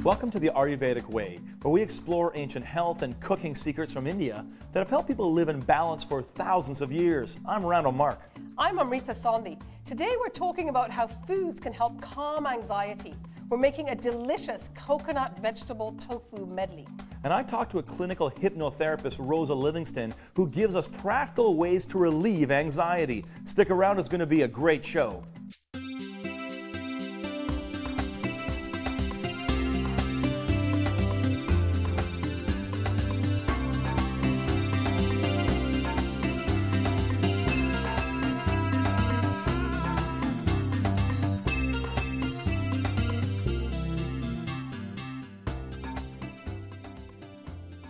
Welcome to the Ayurvedic Way, where we explore ancient health and cooking secrets from India that have helped people live in balance for thousands of years. I'm Randall Mark. I'm Amrita Sondhi. Today we're talking about how foods can help calm anxiety. We're making a delicious coconut vegetable tofu medley. And I talked to a clinical hypnotherapist, Rosa Livingston, who gives us practical ways to relieve anxiety. Stick around, it's going to be a great show.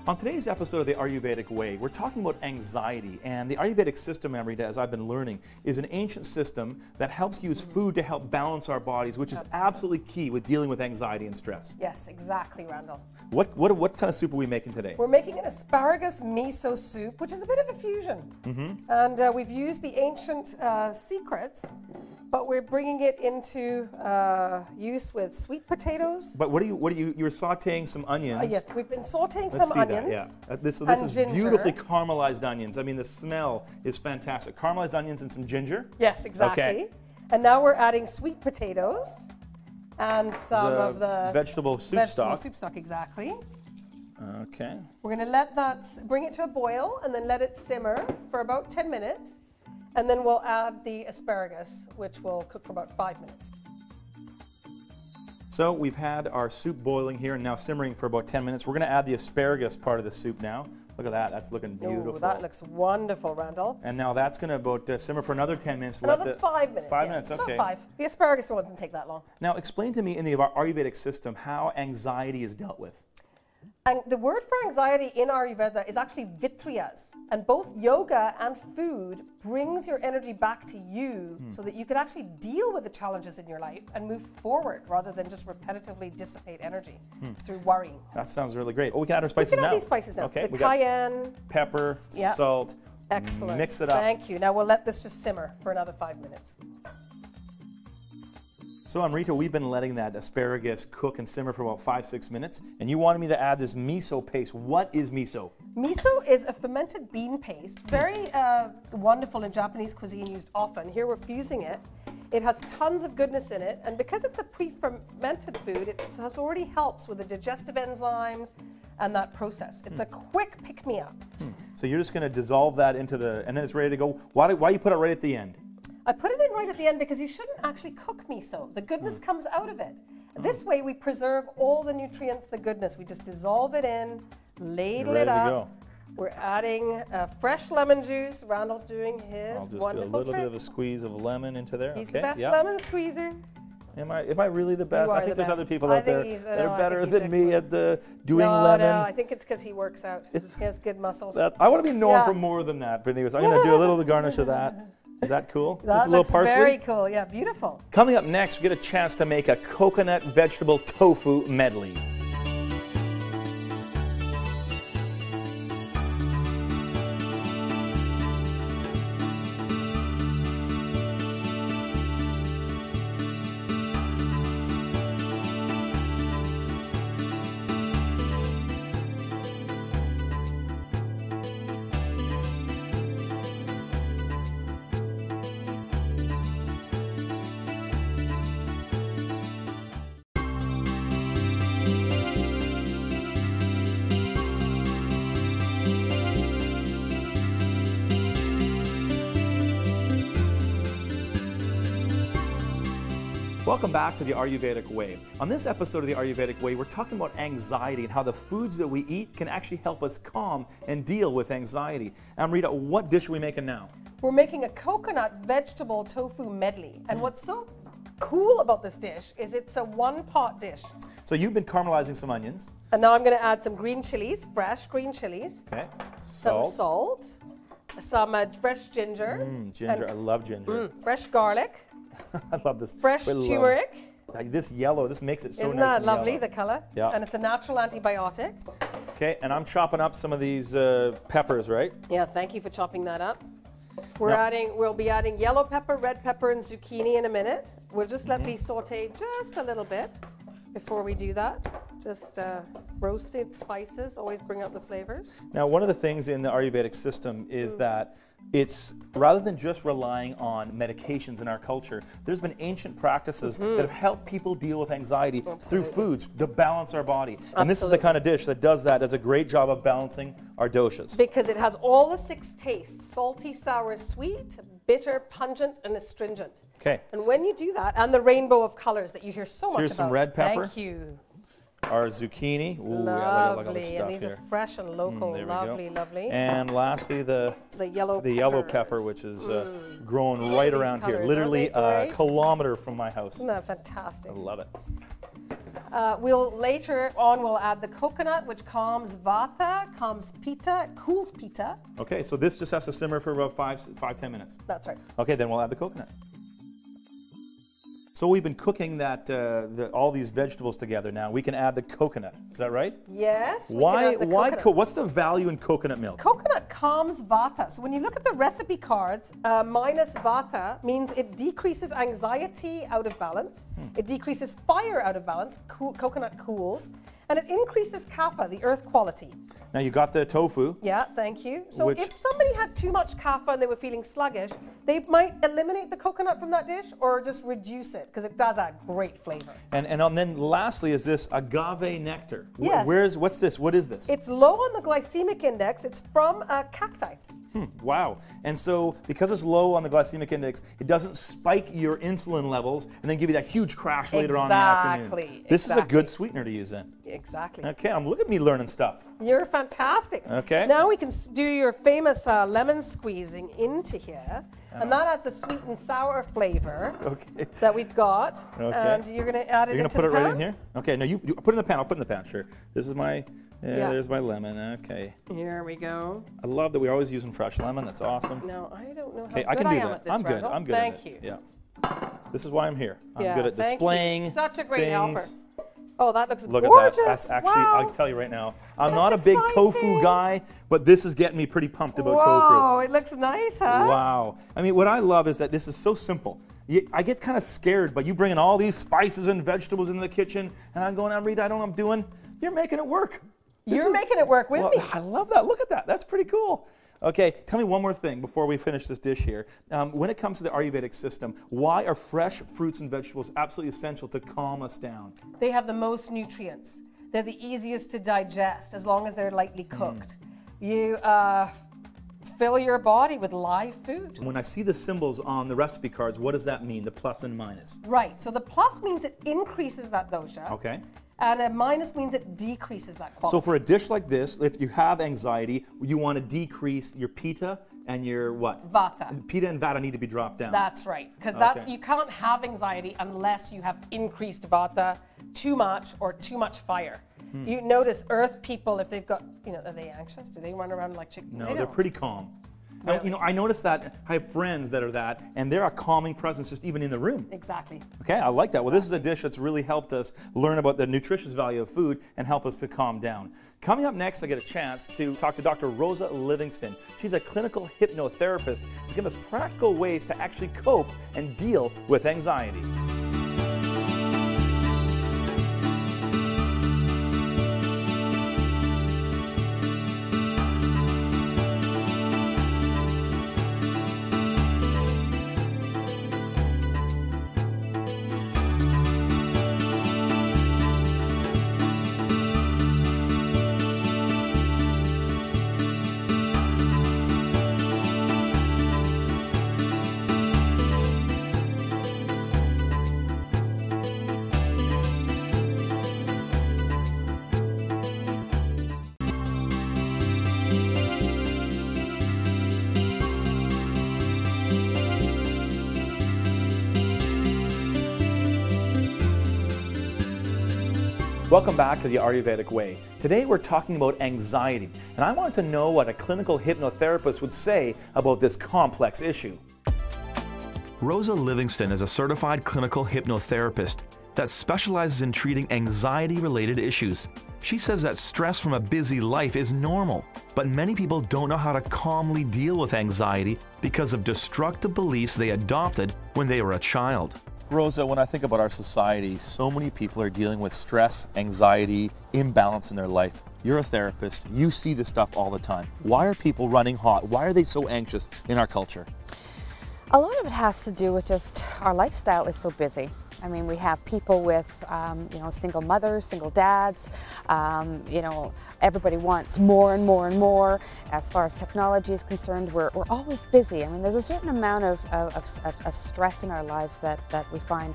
On today's episode of the Ayurvedic Way, we're talking about anxiety, and the Ayurvedic system, Amrita, as I've been learning, is an ancient system that helps use food to help balance our bodies, which is absolutely key with dealing with anxiety and stress. Yes, exactly, Randall. What kind of soup are we making today? We're making an asparagus miso soup, which is a bit of a fusion. And we've used the ancient secrets, but we're bringing it into use with sweet potatoes. But you're sauteing some onions. Yes, we've been sauteing some onions. This is ginger. Beautifully caramelized onions. I mean, the smell is fantastic. Caramelized onions and some ginger. Yes, exactly. Okay. And now we're adding sweet potatoes and some of the vegetable soup stock. Soup stock, exactly. Okay. We're going to let that, bring it to a boil and then let it simmer for about 10 minutes. And then we'll add the asparagus, which will cook for about 5 minutes. So we've had our soup boiling here and now simmering for about 10 minutes. We're going to add the asparagus part of the soup now. Look at that. That's looking beautiful. Ooh, that looks wonderful, Randall. And now that's going to about simmer for another 10 minutes. Another 5 minutes. 5 minutes, okay. About 5. The asparagus one doesn't take that long. Now explain to me in the Ayurvedic system how anxiety is dealt with. And the word for anxiety in Ayurveda is actually vitriyas. And both yoga and food brings your energy back to you so that you can actually deal with the challenges in your life and move forward rather than just repetitively dissipate energy through worrying. That sounds really great. Oh, we can add our spices now. We can add these spices now. Okay, the cayenne. Pepper, salt. Excellent. Mix it up. Thank you. Now we'll let this just simmer for another 5 minutes. So Amrita, we've been letting that asparagus cook and simmer for about 5-6 minutes, and you wanted me to add this miso paste. What is miso? Miso is a fermented bean paste, very wonderful in Japanese cuisine, used often. Here we're fusing it. It has tons of goodness in it, and because it's a pre-fermented food, it has already helps with the digestive enzymes and that process. It's a quick pick-me-up. So you're just going to dissolve that into the, and then it's ready to go. Why you put it right at the end? I put it in right at the end because you shouldn't actually cook miso. The goodness comes out of it. This way we preserve all the nutrients, the goodness. We just dissolve it in, ladle it up. We're adding fresh lemon juice. Randall's doing his I'll just wonderful do a little trick. bit of a squeeze of lemon into there. He's the best lemon squeezer. Am I really the best? I think there's other people out there that are better than me at doing lemon. No, I think it's because he works out. He has good muscles. I want to be known for more than that. But anyways, I'm going to do a little garnish of that. Is that cool? That Just a little parsley? Very cool. Yeah, beautiful. Coming up next, we get a chance to make a coconut vegetable tofu medley. Welcome back to the Ayurvedic Way. On this episode of the Ayurvedic Way, we're talking about anxiety and how the foods that we eat can actually help us calm and deal with anxiety. Amrita, what dish are we making now? We're making a coconut vegetable tofu medley. And what's so cool about this dish is it's a one-pot dish. So you've been caramelizing some onions. And now I'm going to add some green chilies, fresh green chilies. Okay. Some salt. Some fresh ginger. Ginger, I love ginger. Fresh garlic. I love this. Fresh turmeric. This yellow, this makes it so nice. Isn't that lovely, the color? Yeah. And it's a natural antibiotic. Okay, and I'm chopping up some of these peppers, right? Yeah, thank you for chopping that up. We'll be adding yellow pepper, red pepper, and zucchini in a minute. We'll just let these saute just a little bit before we do that. Just roasted spices always bring out the flavors. Now, one of the things in the Ayurvedic system is that it's, rather than just relying on medications in our culture, there's been ancient practices that have helped people deal with anxiety through foods to balance our body. And this is the kind of dish that does that, does a great job of balancing our doshas. Because it has all the 6 tastes: salty, sour, sweet, bitter, pungent, and astringent. Okay. And when you do that, and the rainbow of colors that you hear so much Here's about. some red pepper. Thank you. Our zucchini. Ooh, Lovely. yeah, look at all this stuff And these here. are fresh and local. There we Lovely, go. lovely. And lastly, the yellow pepper, which is growing right around here, colors, literally aren't they a kilometer from my house. Isn't that fantastic? I love it. Later on, we'll add the coconut, which calms vata, calms pitta, cools pitta. Okay, so this just has to simmer for about 5-10 minutes. That's right. Okay, then we'll add the coconut. So we've been cooking that all these vegetables together now. We can add the coconut. Is that right? Yes. Why what's the value in coconut milk? Coconut calms vata. So when you look at the recipe cards, minus vata means it decreases anxiety out of balance. It decreases fire out of balance. Coconut cools. And it increases kapha, the earth quality. Now you got the tofu. Yeah, thank you. So if somebody had too much kapha and they were feeling sluggish, they might eliminate the coconut from that dish or just reduce it, because it does add great flavor. And then lastly is this agave nectar. Yes. What's this? What is this? It's low on the glycemic index. It's from cacti. Wow. And so because it's low on the glycemic index, it doesn't spike your insulin levels and then give you that huge crash later on in the afternoon. This is a good sweetener to use then. Exactly. Okay, look at me learning stuff. You're fantastic. Okay. Now we can do your famous lemon squeezing into here. And that adds the sweet and sour flavor that we've got. Okay. And you're going to add it into the pan? You're going to put it right in here? Okay, no, you put it in the pan. I'll put it in the pan, sure. This is my... There's my lemon. Okay. Here we go. I love that we're always using fresh lemon. That's awesome. No, I don't know how good I can do I am that. at this. I'm good. Randall. I'm good. Thank you. Yeah. This is why I'm here. I'm good at displaying things. Such a great helper. Oh, that looks gorgeous. Look at that. That's actually, I'll tell you right now, I'm not a big tofu guy, but this is getting me pretty pumped about tofu. Oh, it looks nice, huh? Wow. I mean, what I love is that this is so simple. I get kind of scared, but you bring in all these spices and vegetables into the kitchen, and I'm going, Amrita, I don't know what I'm doing. You're making it work. You're making it work with me. I love that. Look at that. That's pretty cool. Okay, tell me one more thing before we finish this dish here. When it comes to the Ayurvedic system, why are fresh fruits and vegetables absolutely essential to calm us down? They have the most nutrients. They're the easiest to digest as long as they're lightly cooked. You fill your body with live food. When I see the symbols on the recipe cards, what does that mean, the plus and minus? Right, so the plus means it increases that dosha. Okay. And a minus means it decreases that quality. So for a dish like this, if you have anxiety, you want to decrease your pitta and your what? Vata. Pitta and vata need to be dropped down. That's right, because you can't have anxiety unless you have increased vata too much or too much fire. You notice earth people, if they've got, are they anxious? Do they run around like chicken? No, they're pretty calm. Really? I noticed that I have friends that are that, and they're a calming presence just even in the room. Exactly. Okay, I like that. Well, this is a dish that's really helped us learn about the nutritious value of food and help us to calm down. Coming up next, I get a chance to talk to Dr. Rosa Livingston. She's a clinical hypnotherapist. She's giving us practical ways to actually cope and deal with anxiety. Welcome back to the Ayurvedic Way. Today we're talking about anxiety, and I want to know what a clinical hypnotherapist would say about this complex issue. Rosa Livingston is a certified clinical hypnotherapist that specializes in treating anxiety-related issues. She says that stress from a busy life is normal, but many people don't know how to calmly deal with anxiety because of destructive beliefs they adopted when they were a child. Rosa, when I think about our society, so many people are dealing with stress, anxiety, imbalance in their life. You're a therapist, you see this stuff all the time. Why are people running hot? Why are they so anxious in our culture? A lot of it has to do with just our lifestyle is so busy. I mean, we have people with, single mothers, single dads, everybody wants more and more and more. As far as technology is concerned, we're always busy. I mean, there's a certain amount of stress in our lives that we find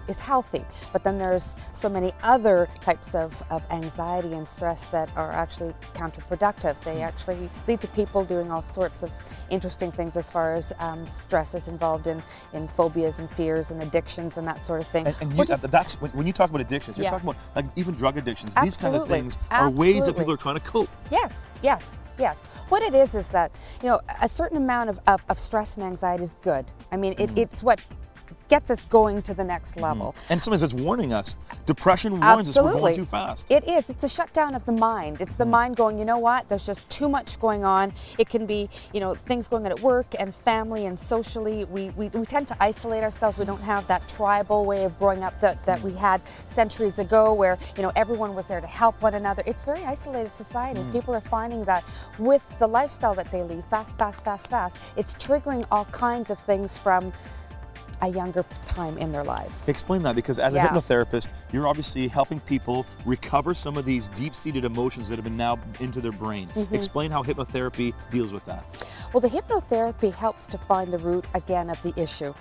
is healthy. But then there's so many other types of anxiety and stress that are actually counterproductive. They actually lead to people doing all sorts of interesting things as far as stress is involved in phobias and fears and addictions and that sort of thing. And that's when you talk about addictions, you're talking about like even drug addictions. These kind of things are ways that people are trying to cope. Yes, yes, yes. What it is that, a certain amount of stress and anxiety is good. I mean, it's what gets us going to the next level. And sometimes it's warning us. Depression warns us we're going too fast. It is. It's a shutdown of the mind. It's the mind going, you know what, there's just too much going on. It can be, things going on at work and family and socially. We tend to isolate ourselves. We don't have that tribal way of growing up that we had centuries ago where, everyone was there to help one another. It's a very isolated society. People are finding that with the lifestyle that they lead, fast, it's triggering all kinds of things from a younger time in their lives. Explain that, because as a hypnotherapist, you're obviously helping people recover some of these deep-seated emotions that have been now into their brain. Explain how hypnotherapy deals with that. Well, the hypnotherapy helps to find the root, again, of the issue.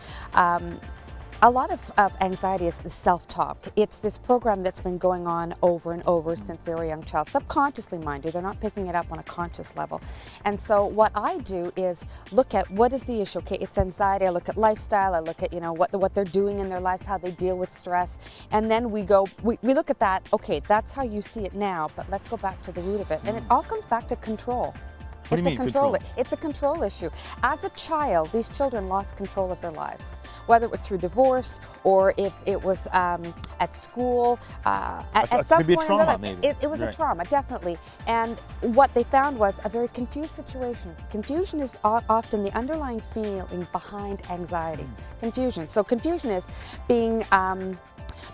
A lot of anxiety is the self-talk. It's this program that's been going on over and over since they were a young child. Subconsciously, mind you, they're not picking it up on a conscious level. And so what I do is look at what is the issue. Okay, it's anxiety. I look at lifestyle. I look at, what they're doing in their lives, how they deal with stress. And then we look at that. Okay, that's how you see it now, but let's go back to the root of it. And it all comes back to control. What do you mean, control? It's a control issue. As a child, these children lost control of their lives, whether it was through divorce or if it was at school. At some maybe point a trauma, in their life, maybe. It was a trauma, definitely. And what they found was a very confused situation. Confusion is often the underlying feeling behind anxiety. Confusion. So confusion is being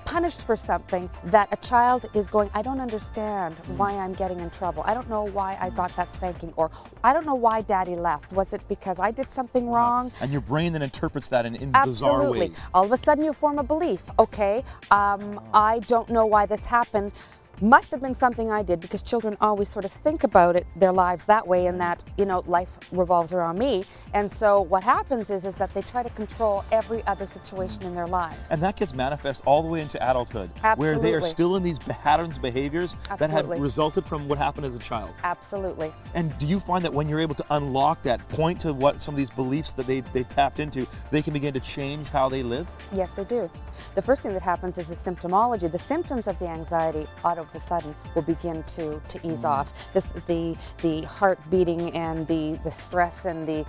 punished for something that a child is going, I don't understand why I'm getting in trouble. I don't know why I got that spanking, or I don't know why daddy left. Was it because I did something wrong? And your brain then interprets that in bizarre Absolutely. ways. All of a sudden you form a belief. Okay, I don't know why this happened. Must have been something I did, because children always sort of think about their lives that way, and that, life revolves around me. And so what happens is that they try to control every other situation in their lives. And that gets manifest all the way into adulthood, where they are still in these patterns, behaviors that have resulted from what happened as a child. Absolutely. And do you find that when you're able to unlock that, point to what some of these beliefs that they tapped into, they can begin to change how they live? Yes, they do. The first thing that happens is the symptomology. The symptoms of the anxiety all of a sudden will begin to ease off. The heart beating and the stress and the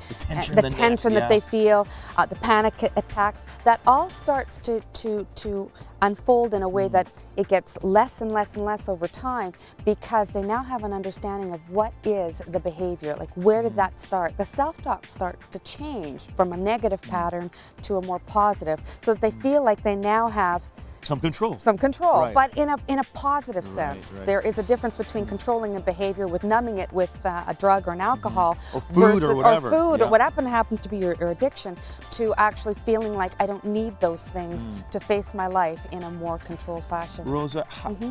tension that they feel, the panic attacks, that all starts to unfold in a way that it gets less and less and less over time, because they now have an understanding of what is the behavior, like where did that start. The self-talk starts to change from a negative pattern to a more positive, so that they feel like they now have some control. Some control, right. But in a positive sense. There is a difference between controlling a behavior with numbing it with a drug or an alcohol, or food or whatever, or whatever happens to be your addiction, to actually feeling like I don't need those things to face my life in a more controlled fashion. Rosa,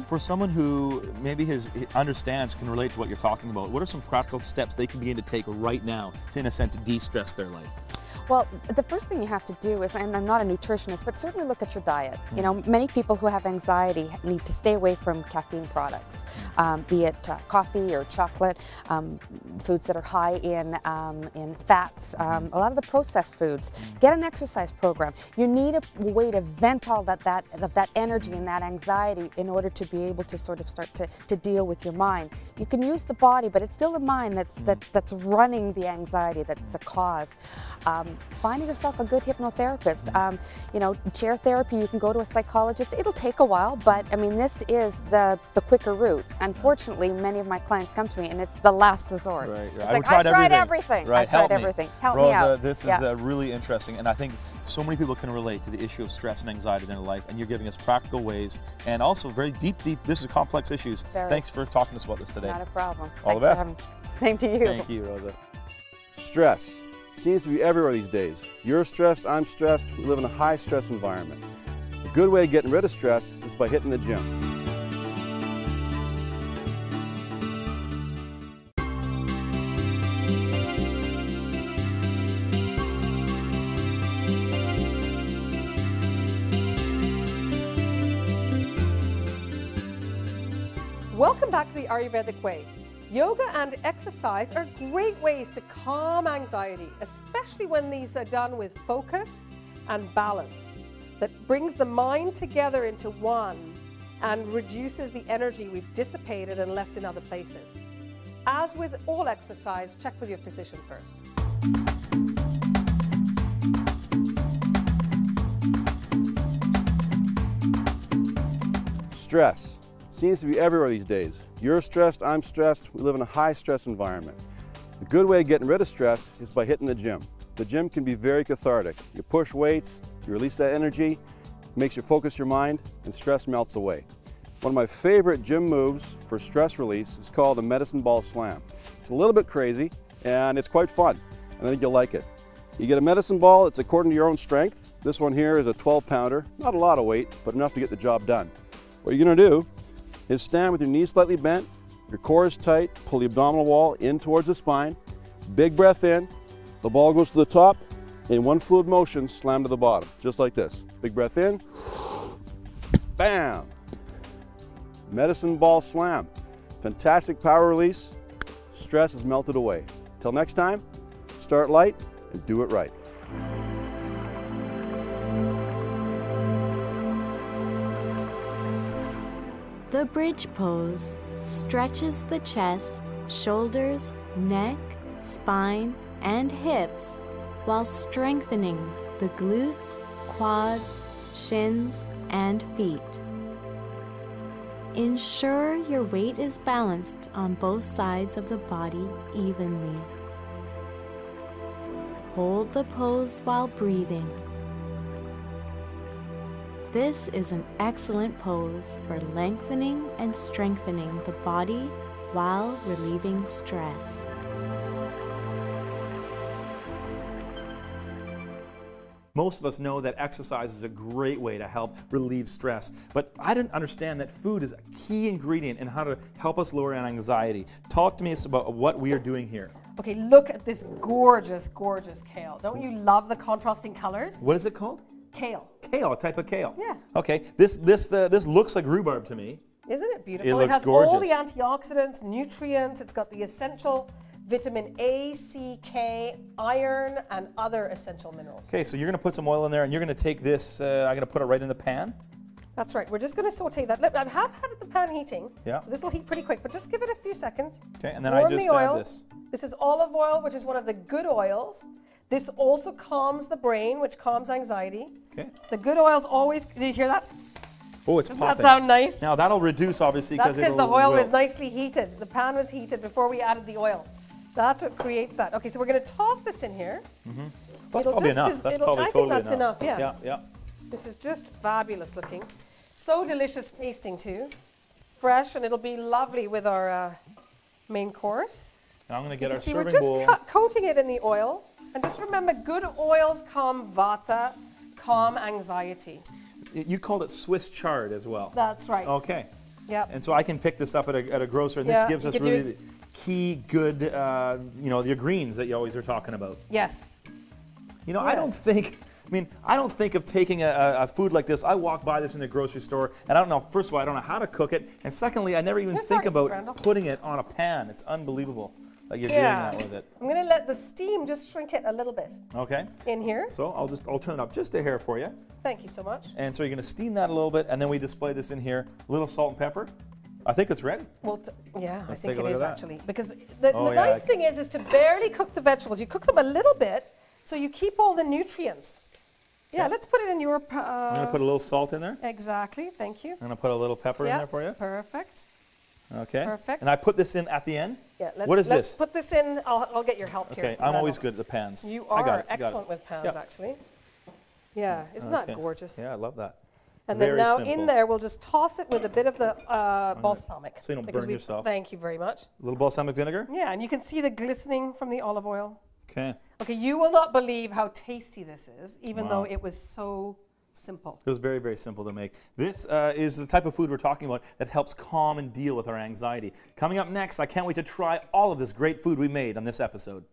for someone who maybe understands, can relate to what you're talking about, what are some practical steps they can begin to take right now to, in a sense, de-stress their life? Well, the first thing you have to do is, and I'm not a nutritionist, but certainly look at your diet. Many people who have anxiety need to stay away from caffeine products, be it coffee or chocolate, foods that are high in fats, a lot of the processed foods. Get an exercise program. You need a way to vent all that energy and that anxiety in order to be able to sort of start to deal with your mind. You can use the body, but it's still the mind that's running the anxiety, that's a cause. finding yourself a good hypnotherapist. You know, chair therapy, you can go to a psychologist. It'll take a while, but I mean, this is the quicker route. Unfortunately, many of my clients come to me and it's the last resort. Right, It's right. like, I've tried everything. Right. I've tried everything. Help me Rosa, out. this is really interesting, and I think so many people can relate to the issue of stress and anxiety in their life, and you're giving us practical ways and also very deep, this is complex issues. Very. Thanks for talking to us about this today. Not a problem. All the best. Same to you. Thank you, Rosa. Stress seems to be everywhere these days. You're stressed, I'm stressed, we live in a high stress environment. A good way of getting rid of stress is by hitting the gym. Welcome back to the Ayurvedic Way. Yoga and exercise are great ways to calm anxiety, especially when these are done with focus and balance. That brings the mind together into one and reduces the energy we've dissipated and left in other places. As with all exercise, check with your physician first. Stress seems to be everywhere these days. You're stressed, I'm stressed, we live in a high stress environment. A good way of getting rid of stress is by hitting the gym. The gym can be very cathartic. You push weights, you release that energy, makes you focus your mind, and stress melts away. One of my favorite gym moves for stress release is called a medicine ball slam. It's a little bit crazy, and it's quite fun, and I think you'll like it. You get a medicine ball, it's according to your own strength. This one here is a 12-pounder, not a lot of weight, but enough to get the job done. What you're gonna do is stand with your knees slightly bent, your core is tight, pull the abdominal wall in towards the spine, big breath in, the ball goes to the top, in one fluid motion, slam to the bottom, just like this. Big breath in, bam! Medicine ball slam. Fantastic power release, stress is melted away. Till next time, start light and do it right. The bridge pose stretches the chest, shoulders, neck, spine, and hips while strengthening the glutes, quads, shins, and feet. Ensure your weight is balanced on both sides of the body evenly. Hold the pose while breathing. This is an excellent pose for lengthening and strengthening the body while relieving stress. Most of us know that exercise is a great way to help relieve stress, but I didn't understand that food is a key ingredient in how to help us lower anxiety. Talk to me about what we are doing here. Okay, look at this gorgeous, gorgeous kale. Don't you love the contrasting colors? What is it called? Kale. Kale, a type of kale. Yeah. Okay, this looks like rhubarb to me. Isn't it beautiful? It looks has gorgeous. all the antioxidants, nutrients. It's got the essential vitamin A, C, K, iron, and other essential minerals. Okay, so you're going to put some oil in there, and you're going to take this, I'm going to put it right in the pan. That's right. We're just going to saute that. Look, I have had the pan heating, Yeah. so this will heat pretty quick, but just give it a few seconds. Okay, and then Warm I just the oil. add this. This is olive oil, which is one of the good oils. This also calms the brain, which calms anxiety. Okay. The good oils always, did you hear that? Oh, it's Doesn't popping. that sound nice? Now that'll reduce, obviously, That's because because the oil was wilt. nicely heated. The pan was heated before we added the oil. That's what creates that. Okay, so we're going to toss this in here. That's It'll probably just- enough. That's it'll- probably I think totally that's enough, yeah. Yeah, yeah. This is just fabulous looking. So delicious tasting too. Fresh, and it'll be lovely with our main course. Now I'm going to get our See, we're serving just bowl. coating it in the oil. And just remember, good oils calm vata, calm anxiety. You called it Swiss chard as well. That's right. Okay. Yep. And so I can pick this up at a grocer, and Yeah, this gives you us could do really it. the key good, the greens that you always are talking about. Yes. You know, I don't think of taking a food like this. I walk by this in the grocery store, and I don't know, first of all, I don't know how to cook it, and secondly, I never even Yes, think sorry, about Randall. putting it on a pan. It's unbelievable that you're doing that with it. I'm going to let the steam just shrink it a little bit Okay. in here. So I'll turn it up just a hair for you. Thank you so much. And so you're going to steam that a little bit, and then we display this in here. A little salt and pepper. I think it's ready. Well, yeah, Let's I think take a it look is at that. actually. Because the Oh, the yeah, nice thing is to barely cook the vegetables. You cook them a little bit, So you keep all the nutrients. Yeah, let's put it in your... I'm going to put a little salt in there. Exactly, thank you. I'm going to put a little pepper in there for you. Perfect. Okay. Perfect. And I put this in at the end? Yeah, what is let's this? put this in. I'll get your help here. Okay, I'm always good at the pans. You I got are it, you got excellent it. with pans, Yep. actually. Yeah, isn't that gorgeous? Yeah, I love that. And Very then now simple. in there, we'll just toss it with a bit of the balsamic. So you don't burn yourself. Thank you very much. A little balsamic vinegar? Yeah, and you can see the glistening from the olive oil. Okay. Okay, you will not believe how tasty this is, even though it was so simple. It was very, very simple to make. This is the type of food we're talking about that helps calm and deal with our anxiety. Coming up next, I can't wait to try all of this great food we made on this episode.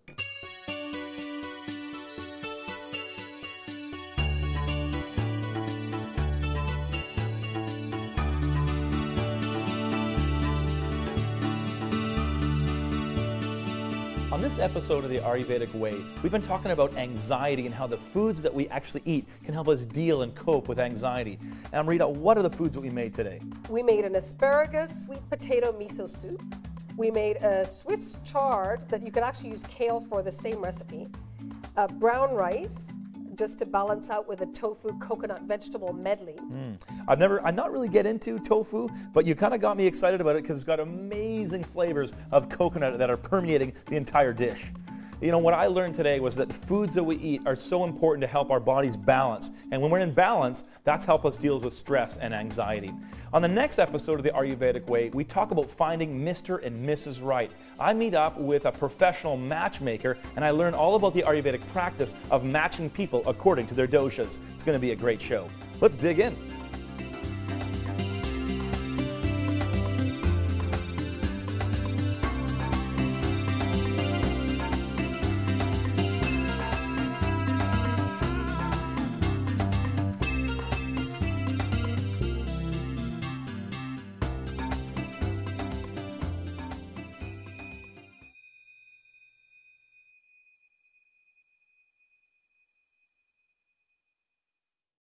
On this episode of the Ayurvedic Way, we've been talking about anxiety and how the foods that we actually eat can help us deal and cope with anxiety. And Amrita, what are the foods that we made today? We made an asparagus sweet potato miso soup. We made a Swiss chard that you could actually use kale for the same recipe. Brown rice, just to balance out with a tofu coconut vegetable medley. I'm not really get into tofu, but you kind of got me excited about it because it's got amazing flavors of coconut that are permeating the entire dish. You know, what I learned today was that the foods that we eat are so important to help our bodies balance. And when we're in balance, that's help us deal with stress and anxiety. On the next episode of the Ayurvedic Way, we talk about finding Mr. and Mrs. Right. I meet up with a professional matchmaker and I learn all about the Ayurvedic practice of matching people according to their doshas. It's going to be a great show. Let's dig in.